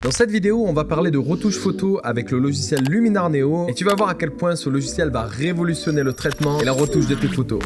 Dans cette vidéo, on va parler de retouche photo avec le logiciel Luminar Neo et tu vas voir à quel point ce logiciel va révolutionner le traitement et la retouche de tes photos.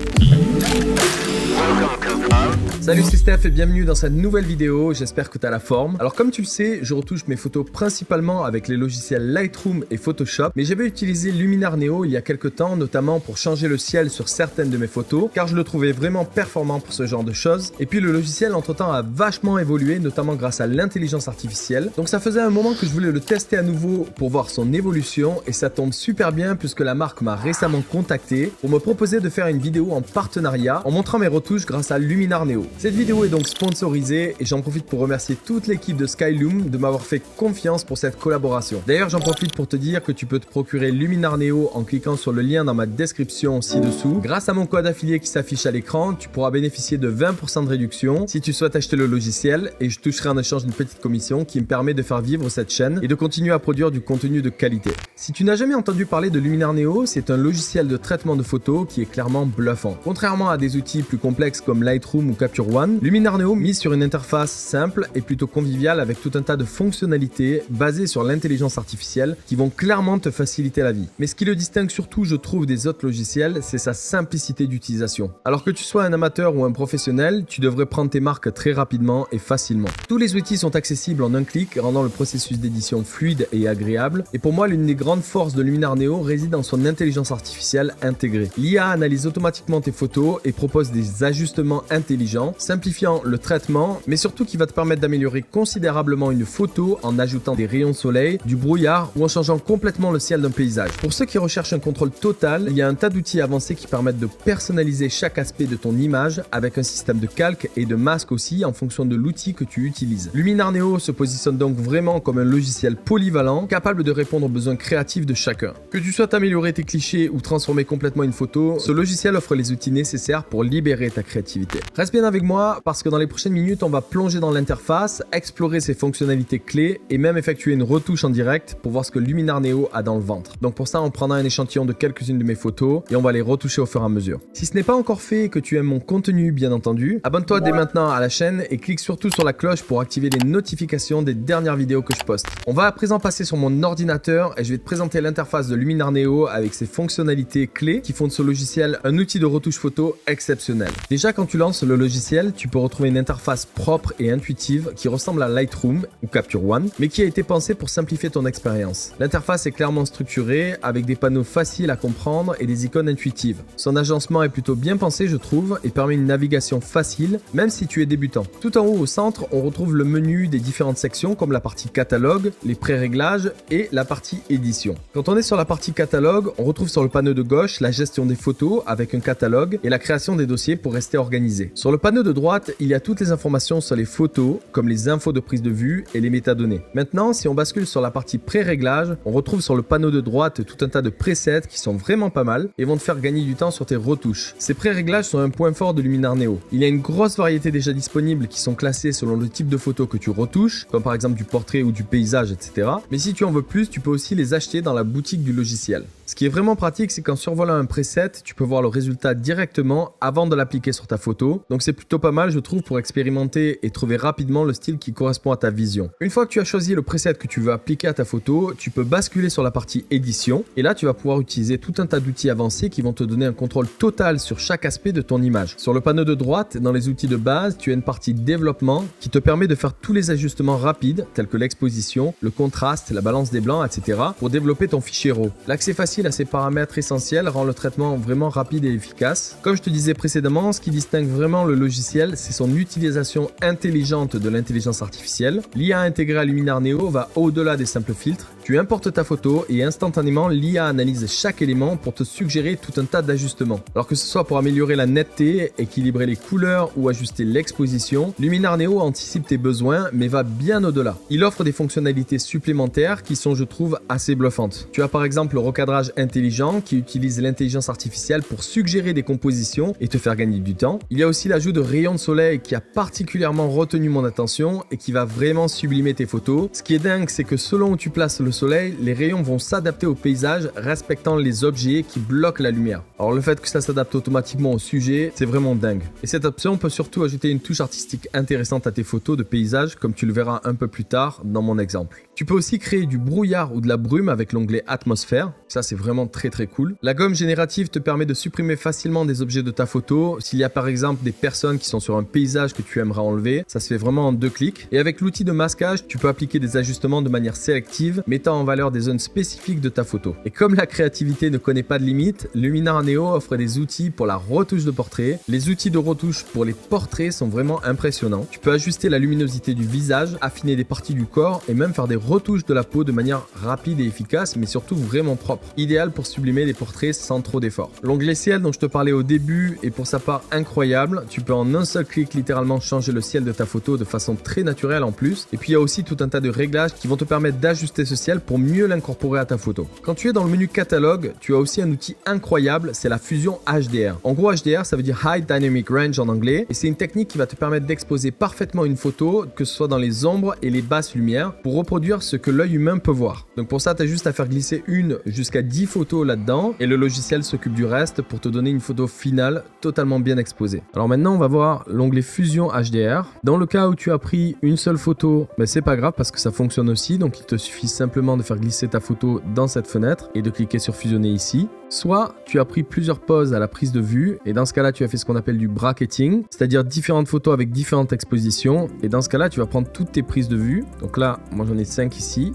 Salut, c'est Steph et bienvenue dans cette nouvelle vidéo, j'espère que tu as la forme. Alors comme tu le sais, je retouche mes photos principalement avec les logiciels Lightroom et Photoshop, mais j'avais utilisé Luminar Neo il y a quelques temps, notamment pour changer le ciel sur certaines de mes photos, car je le trouvais vraiment performant pour ce genre de choses. Et puis le logiciel entre-temps a vachement évolué, notamment grâce à l'intelligence artificielle. Donc ça faisait un moment que je voulais le tester à nouveau pour voir son évolution, et ça tombe super bien puisque la marque m'a récemment contacté pour me proposer de faire une vidéo en partenariat en montrant mes retouches grâce à Luminar Neo. Cette vidéo est donc sponsorisée et j'en profite pour remercier toute l'équipe de Skyloom de m'avoir fait confiance pour cette collaboration. D'ailleurs, j'en profite pour te dire que tu peux te procurer Luminar Neo en cliquant sur le lien dans ma description ci-dessous. Grâce à mon code affilié qui s'affiche à l'écran, tu pourras bénéficier de 20% de réduction si tu souhaites acheter le logiciel et je toucherai en échange une petite commission qui me permet de faire vivre cette chaîne et de continuer à produire du contenu de qualité. Si tu n'as jamais entendu parler de Luminar Neo, c'est un logiciel de traitement de photos qui est clairement bluffant. Contrairement à des outils plus complexes comme Lightroom ou Capture One, Luminar Neo mise sur une interface simple et plutôt conviviale avec tout un tas de fonctionnalités basées sur l'intelligence artificielle qui vont clairement te faciliter la vie. Mais ce qui le distingue surtout, je trouve, des autres logiciels, c'est sa simplicité d'utilisation. Alors que tu sois un amateur ou un professionnel, tu devrais prendre tes marques très rapidement et facilement. Tous les outils sont accessibles en un clic, rendant le processus d'édition fluide et agréable. Et pour moi, l'une des grandes forces de Luminar Neo réside dans son intelligence artificielle intégrée. L'IA analyse automatiquement tes photos et propose des ajustements intelligents, simplifiant le traitement, mais surtout qui va te permettre d'améliorer considérablement une photo en ajoutant des rayons de soleil, du brouillard ou en changeant complètement le ciel d'un paysage. Pour ceux qui recherchent un contrôle total, il y a un tas d'outils avancés qui permettent de personnaliser chaque aspect de ton image avec un système de calque et de masque aussi en fonction de l'outil que tu utilises. Luminar Neo se positionne donc vraiment comme un logiciel polyvalent, capable de répondre aux besoins créatifs de chacun. Que tu souhaites améliorer tes clichés ou transformer complètement une photo, ce logiciel offre les outils nécessaires pour libérer ta créativité. Reste bien avec moi parce que dans les prochaines minutes, on va plonger dans l'interface, explorer ses fonctionnalités clés et même effectuer une retouche en direct pour voir ce que Luminar Neo a dans le ventre. Donc pour ça, on prendra un échantillon de quelques-unes de mes photos et on va les retoucher au fur et à mesure. Si ce n'est pas encore fait et que tu aimes mon contenu, bien entendu, abonne-toi dès maintenant à la chaîne et clique surtout sur la cloche pour activer les notifications des dernières vidéos que je poste. On va à présent passer sur mon ordinateur et je vais te présenter l'interface de Luminar Neo avec ses fonctionnalités clés qui font de ce logiciel un outil de retouche photo exceptionnel. Déjà, quand tu lances le logiciel, tu peux retrouver une interface propre et intuitive qui ressemble à Lightroom ou Capture One, mais qui a été pensée pour simplifier ton expérience. L'interface est clairement structurée, avec des panneaux faciles à comprendre et des icônes intuitives. Son agencement est plutôt bien pensé, je trouve, et permet une navigation facile, même si tu es débutant. Tout en haut au centre, on retrouve le menu des différentes sections comme la partie catalogue, les pré-réglages et la partie édition. Quand on est sur la partie catalogue, on retrouve sur le panneau de gauche la gestion des photos avec un catalogue et la création des dossiers pour rester organisé. Sur le panneau de droite, il y a toutes les informations sur les photos, comme les infos de prise de vue et les métadonnées. Maintenant, si on bascule sur la partie pré-réglage, on retrouve sur le panneau de droite tout un tas de presets qui sont vraiment pas mal et vont te faire gagner du temps sur tes retouches. Ces pré-réglages sont un point fort de Luminar Neo. Il y a une grosse variété déjà disponible qui sont classées selon le type de photo que tu retouches, comme par exemple du portrait ou du paysage, etc. Mais si tu en veux plus, tu peux aussi les acheter dans la boutique du logiciel. Ce qui est vraiment pratique, c'est qu'en survolant un preset, tu peux voir le résultat directement avant de l'appliquer sur ta photo. Donc c'est plutôt pas mal, je trouve, pour expérimenter et trouver rapidement le style qui correspond à ta vision. Une fois que tu as choisi le preset que tu veux appliquer à ta photo, tu peux basculer sur la partie édition et là tu vas pouvoir utiliser tout un tas d'outils avancés qui vont te donner un contrôle total sur chaque aspect de ton image. Sur le panneau de droite, dans les outils de base, tu as une partie développement qui te permet de faire tous les ajustements rapides tels que l'exposition, le contraste, la balance des blancs, etc. pour développer ton fichier RAW. L'accès facile à ces paramètres essentiels rend le traitement vraiment rapide et efficace. Comme je te disais précédemment, ce qui distingue vraiment le logiciel, c'est son utilisation intelligente de l'intelligence artificielle. L'IA intégrée à Luminar Neo va au-delà des simples filtres. Tu importes ta photo et instantanément, l'IA analyse chaque élément pour te suggérer tout un tas d'ajustements. Alors que ce soit pour améliorer la netteté, équilibrer les couleurs ou ajuster l'exposition, Luminar Neo anticipe tes besoins mais va bien au-delà. Il offre des fonctionnalités supplémentaires qui sont, je trouve, assez bluffantes. Tu as par exemple le recadrage éclairage intelligent qui utilise l'intelligence artificielle pour suggérer des compositions et te faire gagner du temps. Il y a aussi l'ajout de rayons de soleil qui a particulièrement retenu mon attention et qui va vraiment sublimer tes photos. Ce qui est dingue, c'est que selon où tu places le soleil, les rayons vont s'adapter au paysage respectant les objets qui bloquent la lumière. Alors le fait que ça s'adapte automatiquement au sujet, c'est vraiment dingue. Et cette option peut surtout ajouter une touche artistique intéressante à tes photos de paysage comme tu le verras un peu plus tard dans mon exemple. Tu peux aussi créer du brouillard ou de la brume avec l'onglet atmosphère. Ça c'est vraiment très cool. La gomme générative te permet de supprimer facilement des objets de ta photo. S'il y a par exemple des personnes qui sont sur un paysage que tu aimerais enlever, ça se fait vraiment en 2 clics. Et avec l'outil de masquage, tu peux appliquer des ajustements de manière sélective, mettant en valeur des zones spécifiques de ta photo. Et comme la créativité ne connaît pas de limite, Luminar Neo offre des outils pour la retouche de portrait. Les outils de retouche pour les portraits sont vraiment impressionnants. Tu peux ajuster la luminosité du visage, affiner des parties du corps et même faire des retouches de la peau de manière rapide et efficace, mais surtout vraiment propre. Idéal pour sublimer des portraits sans trop d'efforts. L'onglet ciel dont je te parlais au début est pour sa part incroyable. Tu peux en un seul clic littéralement changer le ciel de ta photo de façon très naturelle en plus. Et puis il y a aussi tout un tas de réglages qui vont te permettre d'ajuster ce ciel pour mieux l'incorporer à ta photo. Quand tu es dans le menu catalogue, tu as aussi un outil incroyable, c'est la fusion HDR. En gros, HDR, ça veut dire High Dynamic Range en anglais, et c'est une technique qui va te permettre d'exposer parfaitement une photo, que ce soit dans les ombres et les basses lumières, pour reproduire ce que l'œil humain peut voir. Donc pour ça, tu as juste à faire glisser une jusqu'à 10 photos là-dedans, et le logiciel s'occupe du reste pour te donner une photo finale totalement bien exposée. Alors maintenant, on va voir l'onglet Fusion HDR. Dans le cas où tu as pris une seule photo, ben c'est pas grave parce que ça fonctionne aussi, donc il te suffit simplement de faire glisser ta photo dans cette fenêtre et de cliquer sur fusionner ici. Soit tu as pris plusieurs poses à la prise de vue et dans ce cas-là, tu as fait ce qu'on appelle du bracketing, c'est-à-dire différentes photos avec différentes expositions, et dans ce cas-là, tu vas prendre toutes tes prises de vue. Donc là, moi j'en ai 5 ici.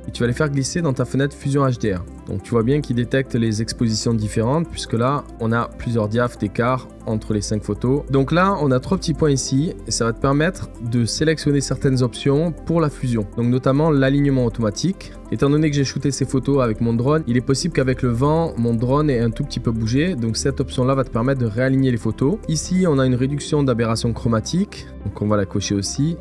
Et tu vas les faire glisser dans ta fenêtre Fusion HDR. Donc tu vois bien qu'il détecte les expositions différentes puisque là on a plusieurs diaphes d'écart entre les 5 photos. Donc là on a 3 petits points ici et ça va te permettre de sélectionner certaines options pour la fusion. Donc notamment l'alignement automatique. Étant donné que j'ai shooté ces photos avec mon drone, il est possible qu'avec le vent, mon drone ait un tout petit peu bougé. Donc cette option là va te permettre de réaligner les photos. Ici on a une réduction d'aberration chromatique. Donc on va la cocher aussi.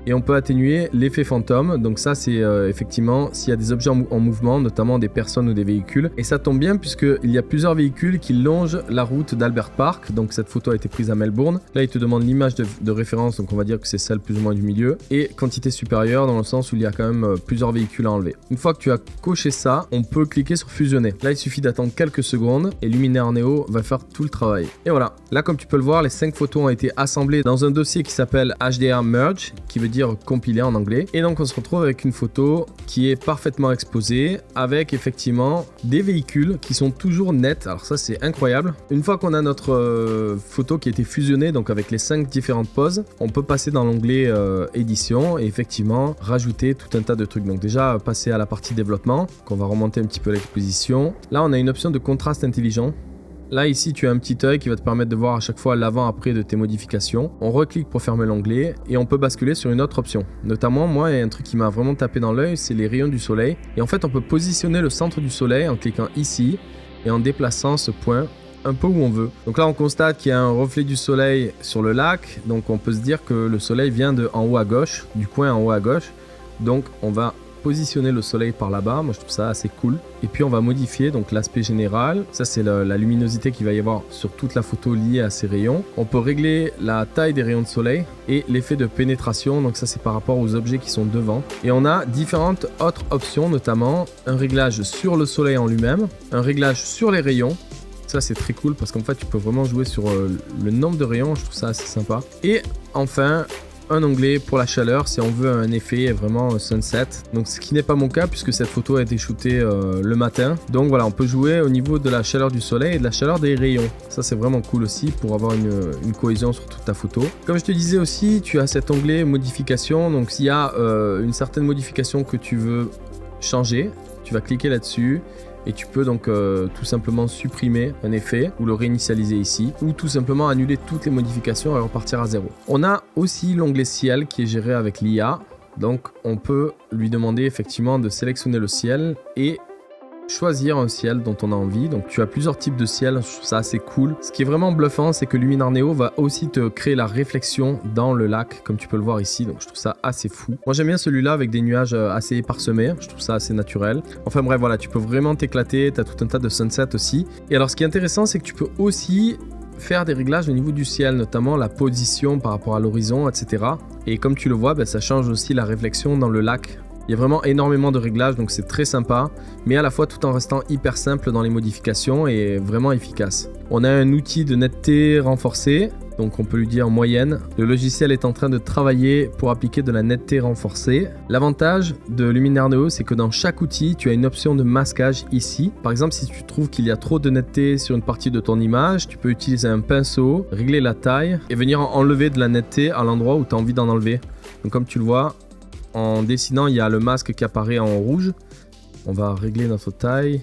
Et on peut atténuer l'effet fantôme, donc ça c'est effectivement s'il y a des objets en mouvement, notamment des personnes ou des véhicules. Et ça tombe bien puisqu'il y a plusieurs véhicules qui longent la route d'Albert Park, donc cette photo a été prise à Melbourne. Là il te demande l'image de référence, donc on va dire que c'est celle plus ou moins du milieu. Et quantité supérieure dans le sens où il y a quand même plusieurs véhicules à enlever. Une fois que tu as coché ça, on peut cliquer sur fusionner. Là il suffit d'attendre quelques secondes et Luminar Neo va faire tout le travail. Et voilà, là comme tu peux le voir, les 5 photos ont été assemblées dans un dossier qui s'appelle HDR Merge, qui veut dire compilé en anglais, et donc on se retrouve avec une photo qui est parfaitement exposée avec effectivement des véhicules qui sont toujours nets. Alors ça c'est incroyable. Une fois qu'on a notre photo qui a été fusionnée, donc avec les 5 différentes poses, on peut passer dans l'onglet édition et effectivement rajouter tout un tas de trucs. Donc déjà passer à la partie développement, qu'on va remonter un petit peu l'exposition. Là on a une option de contraste intelligent. Là ici tu as un petit œil qui va te permettre de voir à chaque fois l'avant-après de tes modifications. On reclique pour fermer l'onglet et on peut basculer sur une autre option. Notamment moi, il y a un truc qui m'a vraiment tapé dans l'œil, c'est les rayons du soleil. Et en fait on peut positionner le centre du soleil en cliquant ici et en déplaçant ce point un peu où on veut. Donc là on constate qu'il y a un reflet du soleil sur le lac, donc on peut se dire que le soleil vient de en haut à gauche, du coin en haut à gauche. Donc on va positionner le soleil par là-bas, moi je trouve ça assez cool. Et puis on va modifier donc l'aspect général, ça c'est la luminosité qu'il va y avoir sur toute la photo liée à ces rayons. On peut régler la taille des rayons de soleil et l'effet de pénétration, donc ça c'est par rapport aux objets qui sont devant. Et on a différentes autres options, notamment un réglage sur le soleil en lui-même, un réglage sur les rayons. Ça c'est très cool parce qu'en fait tu peux vraiment jouer sur le nombre de rayons, je trouve ça assez sympa. Et enfin un onglet pour la chaleur si on veut un effet vraiment sunset, donc ce qui n'est pas mon cas puisque cette photo a été shootée le matin. Donc voilà, on peut jouer au niveau de la chaleur du soleil et de la chaleur des rayons. Ça c'est vraiment cool aussi pour avoir une cohésion sur toute ta photo. Comme je te disais aussi, tu as cet onglet modification, donc s'il y a une certaine modification que tu veux changer, tu vas cliquer là-dessus. Et tu peux donc tout simplement supprimer un effet ou le réinitialiser ici, ou tout simplement annuler toutes les modifications et repartir à zéro. On a aussi l'onglet ciel qui est géré avec l'IA. Donc on peut lui demander effectivement de sélectionner le ciel et choisir un ciel dont on a envie. Donc tu as plusieurs types de ciel, je trouve ça assez cool. Ce qui est vraiment bluffant, c'est que Luminar Neo va aussi te créer la réflexion dans le lac, comme tu peux le voir ici. Donc je trouve ça assez fou. Moi j'aime bien celui-là avec des nuages assez parsemés, je trouve ça assez naturel. Enfin bref, voilà, tu peux vraiment t'éclater, tu as tout un tas de sunsets aussi. Et alors ce qui est intéressant, c'est que tu peux aussi faire des réglages au niveau du ciel, notamment la position par rapport à l'horizon, etc. Et comme tu le vois, ça change aussi la réflexion dans le lac. Il y a vraiment énormément de réglages, donc c'est très sympa, mais à la fois tout en restant hyper simple dans les modifications et vraiment efficace. On a un outil de netteté renforcée, donc on peut lui dire moyenne. Le logiciel est en train de travailler pour appliquer de la netteté renforcée. L'avantage de Luminar Neo, c'est que dans chaque outil, tu as une option de masquage ici. Par exemple, si tu trouves qu'il y a trop de netteté sur une partie de ton image, tu peux utiliser un pinceau, régler la taille et venir enlever de la netteté à l'endroit où tu as envie d'en enlever. Donc comme tu le vois, en dessinant, il y a le masque qui apparaît en rouge. On va régler notre taille.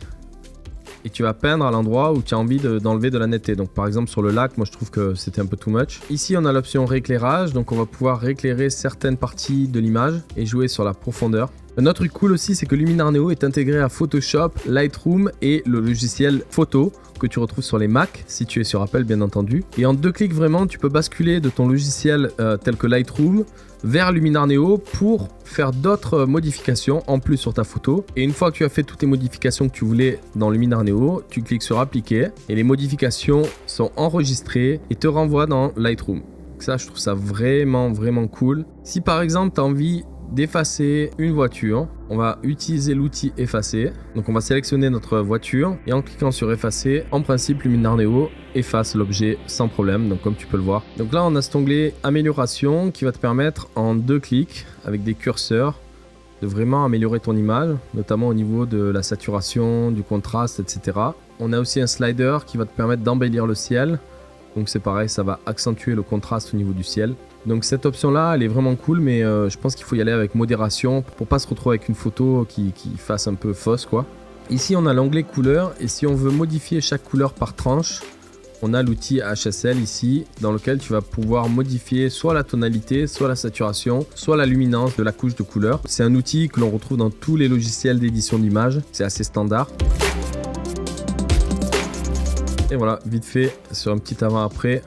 Et tu vas peindre à l'endroit où tu as envie d'enlever de la netteté. Donc par exemple sur le lac, moi je trouve que c'était un peu too much. Ici on a l'option rééclairage, donc on va pouvoir rééclairer certaines parties de l'image et jouer sur la profondeur. Un autre truc cool aussi, c'est que Luminar Neo est intégré à Photoshop, Lightroom et le logiciel photo que tu retrouves sur les Mac, si tu es sur Apple bien entendu. Et en 2 clics vraiment, tu peux basculer de ton logiciel tel que Lightroom vers Luminar Neo pour faire d'autres modifications en plus sur ta photo. Et une fois que tu as fait toutes les modifications que tu voulais dans Luminar Neo, tu cliques sur appliquer et les modifications sont enregistrées et te renvoient dans Lightroom. Donc ça, je trouve ça vraiment cool. Si par exemple tu as envie d'effacer une voiture, on va utiliser l'outil effacer. Donc on va sélectionner notre voiture et en cliquant sur effacer, en principe Luminar Neo efface l'objet sans problème, donc comme tu peux le voir. Donc là on a cet onglet amélioration qui va te permettre en 2 clics avec des curseurs de vraiment améliorer ton image, notamment au niveau de la saturation, du contraste, etc. On a aussi un slider qui va te permettre d'embellir le ciel. Donc c'est pareil, ça va accentuer le contraste au niveau du ciel. Donc cette option là elle est vraiment cool, mais je pense qu'il faut y aller avec modération pour pas se retrouver avec une photo qui fasse un peu fausse quoi. Ici on a l'onglet couleur et si on veut modifier chaque couleur par tranche, on a l'outil HSL ici dans lequel tu vas pouvoir modifier soit la tonalité, soit la saturation, soit la luminance de la couche de couleur. C'est un outil que l'on retrouve dans tous les logiciels d'édition d'images, c'est assez standard. Et voilà, vite fait, sur un petit avant-après,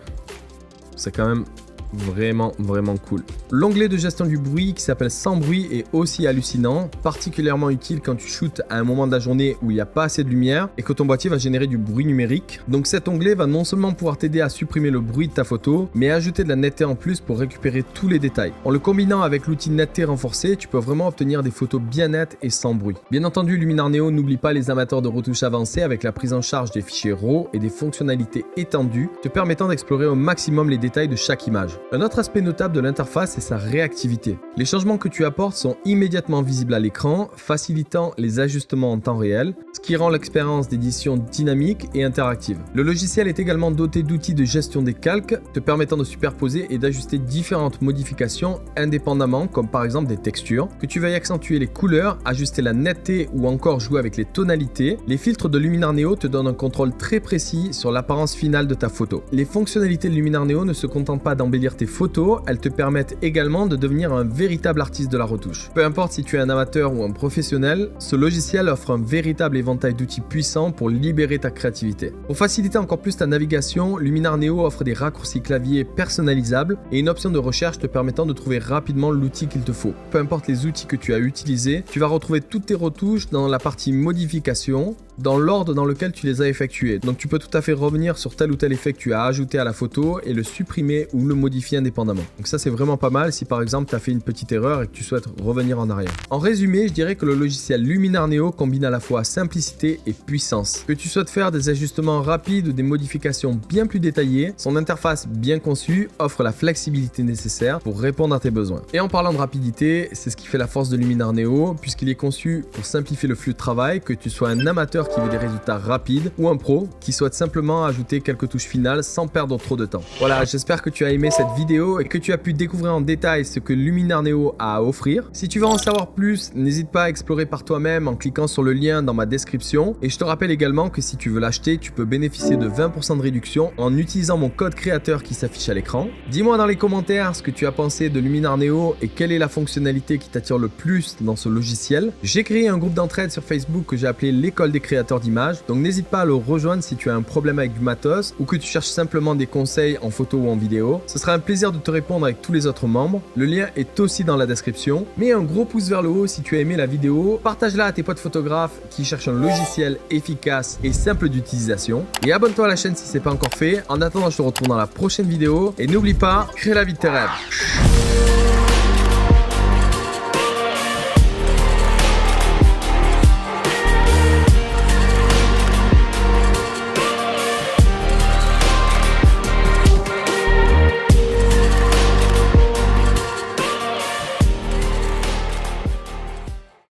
c'est quand même vraiment cool. L'onglet de gestion du bruit qui s'appelle sans bruit est aussi hallucinant, particulièrement utile quand tu shootes à un moment de la journée où il n'y a pas assez de lumière et que ton boîtier va générer du bruit numérique. Donc cet onglet va non seulement pouvoir t'aider à supprimer le bruit de ta photo, mais ajouter de la netteté en plus pour récupérer tous les détails. En le combinant avec l'outil netteté renforcé, tu peux vraiment obtenir des photos bien nettes et sans bruit. Bien entendu, Luminar Neo n'oublie pas les amateurs de retouches avancées avec la prise en charge des fichiers RAW et des fonctionnalités étendues, te permettant d'explorer au maximum les détails de chaque image. Un autre aspect notable de l'interface est sa réactivité. Les changements que tu apportes sont immédiatement visibles à l'écran, facilitant les ajustements en temps réel, ce qui rend l'expérience d'édition dynamique et interactive. Le logiciel est également doté d'outils de gestion des calques, te permettant de superposer et d'ajuster différentes modifications indépendamment, comme par exemple des textures, que tu veuilles accentuer les couleurs, ajuster la netteté ou encore jouer avec les tonalités. Les filtres de Luminar Neo te donnent un contrôle très précis sur l'apparence finale de ta photo. Les fonctionnalités de Luminar Neo ne se contentent pas d'embellir tes photos, elles te permettent également de devenir un véritable artiste de la retouche. Peu importe si tu es un amateur ou un professionnel, ce logiciel offre un véritable éventail d'outils puissants pour libérer ta créativité. Pour faciliter encore plus ta navigation, Luminar Neo offre des raccourcis clavier personnalisables et une option de recherche te permettant de trouver rapidement l'outil qu'il te faut. Peu importe les outils que tu as utilisés, tu vas retrouver toutes tes retouches dans la partie modification, dans l'ordre dans lequel tu les as effectuées. Donc tu peux tout à fait revenir sur tel ou tel effet que tu as ajouté à la photo et le supprimer ou le modifier indépendamment. Donc ça c'est vraiment pas mal si par exemple tu as fait une petite erreur et que tu souhaites revenir en arrière. En résumé, je dirais que le logiciel Luminar Neo combine à la fois simplicité et puissance. Que tu souhaites faire des ajustements rapides ou des modifications bien plus détaillées, son interface bien conçue offre la flexibilité nécessaire pour répondre à tes besoins. Et en parlant de rapidité, c'est ce qui fait la force de Luminar Neo puisqu'il est conçu pour simplifier le flux de travail, que tu sois un amateur débuteur qui veut des résultats rapides ou un pro qui souhaite simplement ajouter quelques touches finales sans perdre trop de temps. Voilà, j'espère que tu as aimé cette vidéo et que tu as pu découvrir en détail ce que Luminar Neo a à offrir. Si tu veux en savoir plus, n'hésite pas à explorer par toi-même en cliquant sur le lien dans ma description. Et je te rappelle également que si tu veux l'acheter, tu peux bénéficier de 20% de réduction en utilisant mon code créateur qui s'affiche à l'écran. Dis-moi dans les commentaires ce que tu as pensé de Luminar Neo et quelle est la fonctionnalité qui t'attire le plus dans ce logiciel. J'ai créé un groupe d'entraide sur Facebook que j'ai appelé l'école des créateurs d'images, donc n'hésite pas à le rejoindre si tu as un problème avec du matos ou que tu cherches simplement des conseils en photo ou en vidéo. Ce sera un plaisir de te répondre avec tous les autres membres. Le lien est aussi dans la description. Mets un gros pouce vers le haut si tu as aimé la vidéo, partage-la à tes potes photographes qui cherchent un logiciel efficace et simple d'utilisation et abonne-toi à la chaîne si ce n'est pas encore fait. En attendant, je te retrouve dans la prochaine vidéo et n'oublie pas, crée la vie de tes rêves.